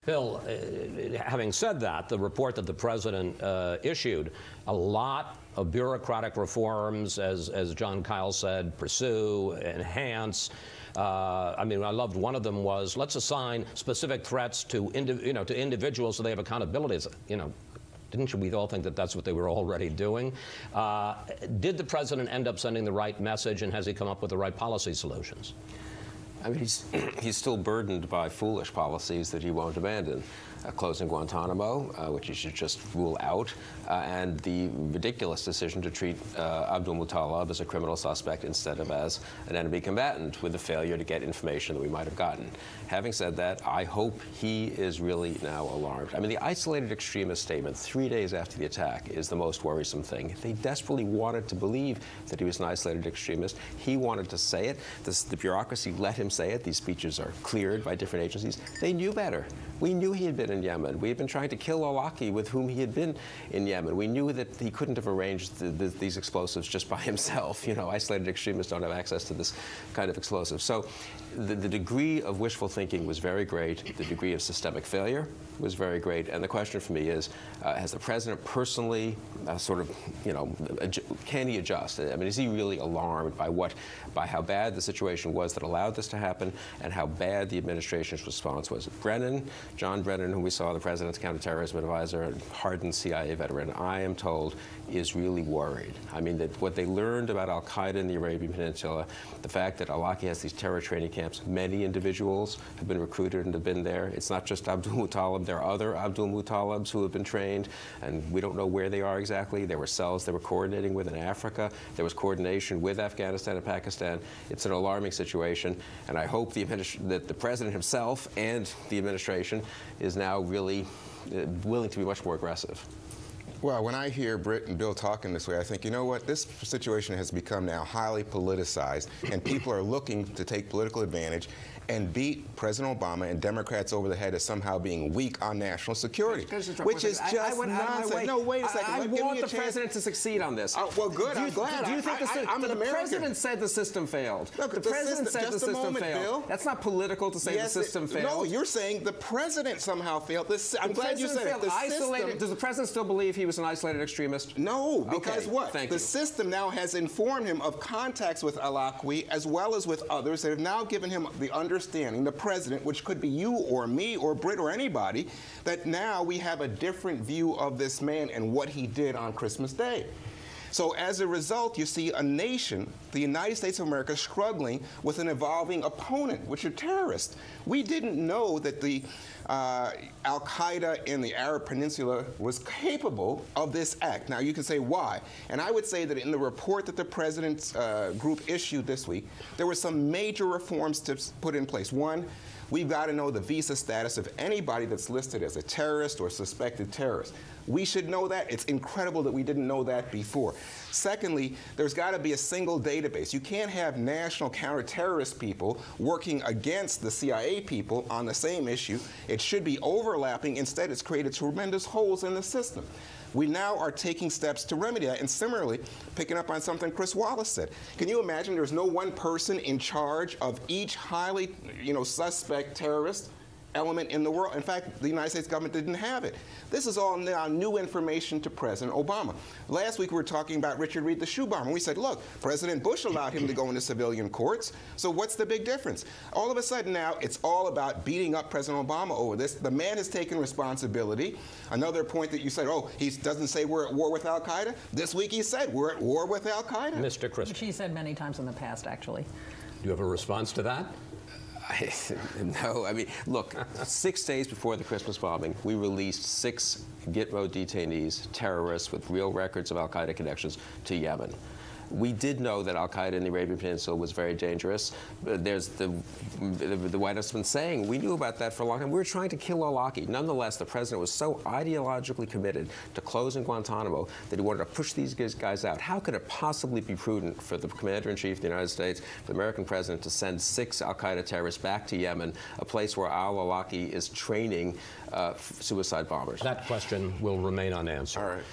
Bill, having said that, the report that the president issued, a lot of bureaucratic reforms, as John Kyle said, pursue, enhance. I mean, I loved one of them was, let's assign specific threats to individuals so they have accountabilities. Didn't we all think that that's what they were already doing? Did the president end up sending the right message, and has he come up with the right policy solutions? I mean, he's still burdened by foolish policies that he won't abandon. Closing Guantanamo, which he should just rule out, and the ridiculous decision to treat Abdul-Muttalib as a criminal suspect instead of as an enemy combatant, with the failure to get information that we might have gotten. Having said that, I hope he is really now alarmed. I mean, the isolated extremist statement 3 days after the attack is the most worrisome thing. They desperately wanted to believe that he was an isolated extremist. He wanted to say it. The bureaucracy let him say it. These speeches are cleared by different agencies. They knew better. We knew he had been in Yemen. We had been trying to kill al-Awlaki, with whom he had been in Yemen. We knew that he couldn't have arranged these explosives just by himself. Isolated extremists don't have access to this kind of explosive. So the degree of wishful thinking was very great. The degree of systemic failure was very great. And the question for me is, has the president personally can he adjust? I mean, is he really alarmed by how bad the situation was that allowed this to happen, and how bad the administration's response was? John Brennan, who we saw, the president's counterterrorism advisor, a hardened CIA veteran, I am told, is really worried. I mean, that what they learned about al-Qaeda in the Arabian Peninsula, the fact that al-Awlaki has these terror training camps, many individuals have been recruited and have been there. It's not just Abdul-Muttalib. There are other Abdul-Muttalibs who have been trained, and we don't know where they are exactly. There were cells they were coordinating with in Africa. There was coordination with Afghanistan and Pakistan. It's an alarming situation, and I hope that the president himself and the administration is now really willing to be much more aggressive. Well, when I hear Britt and Bill talking this way, I think, you know what, this situation has become now highly politicized, and people are looking to take political advantage and beat President Obama and Democrats over the head as somehow being weak on national security, which is just nonsense. No, wait a second. I want the president to succeed on this. Well, good. I'm glad. Do you think the president said the system failed? Look, the president said the system failed. Bill. That's not political to say the system failed. No, you're saying the president somehow failed. I'm glad you said it. Isolated. Does the president still believe he was an isolated extremist? No, because what? Thank the you. system now has informed him of contacts with al-Awlaki as well as with others that have now given him the understanding, the president, which could be you or me or Britt or anybody, that now we have a different view of this man and what he did on Christmas Day. So as a result, you see a nation, the United States of America, struggling with an evolving opponent, which are terrorists. We didn't know that the al-Qaeda in the Arab Peninsula was capable of this act. Now, you can say why. And I would say that in the report that the president's group issued this week, there were some major reforms to put in place. One, we've got to know the visa status of anybody that's listed as a terrorist or suspected terrorist. We should know that. It's incredible that we didn't know that before. Secondly, there's got to be a single database. You can't have national counterterrorist people working against the CIA people on the same issue. It should be overlapping. Instead, it's created tremendous holes in the system. We now are taking steps to remedy that. And similarly, picking up on something Chris Wallace said, can you imagine there's no one person in charge of each highly, suspect terrorist element in the world? In fact, the United States government didn't have it. This is all now new information to President Obama. Last week we were talking about Richard Reed, the shoe bomber. We said, look, President Bush allowed him to go into civilian courts, so what's the big difference? All of a sudden now, it's all about beating up President Obama over this. The man has taken responsibility. Another point that you said, oh, he doesn't say we're at war with al-Qaeda. This week he said we're at war with al-Qaeda. Mr. Kristol. Which he said many times in the past, actually. Do you have a response to that? No, I mean, look, 6 days before the Christmas bombing, we released 6 Gitmo detainees, terrorists with real records of al-Qaeda connections, to Yemen. We did know that al-Qaeda in the Arabian Peninsula was very dangerous. There's the White House has been saying, we knew about that for a long time. We were trying to kill al-Awlaki. Nonetheless, the president was so ideologically committed to closing Guantanamo that he wanted to push these guys out. How could it possibly be prudent for the Commander-in-Chief of the United States, for the American president, to send 6 al-Qaeda terrorists back to Yemen, a place where al-Awlaki is training suicide bombers? That question will remain unanswered. All right.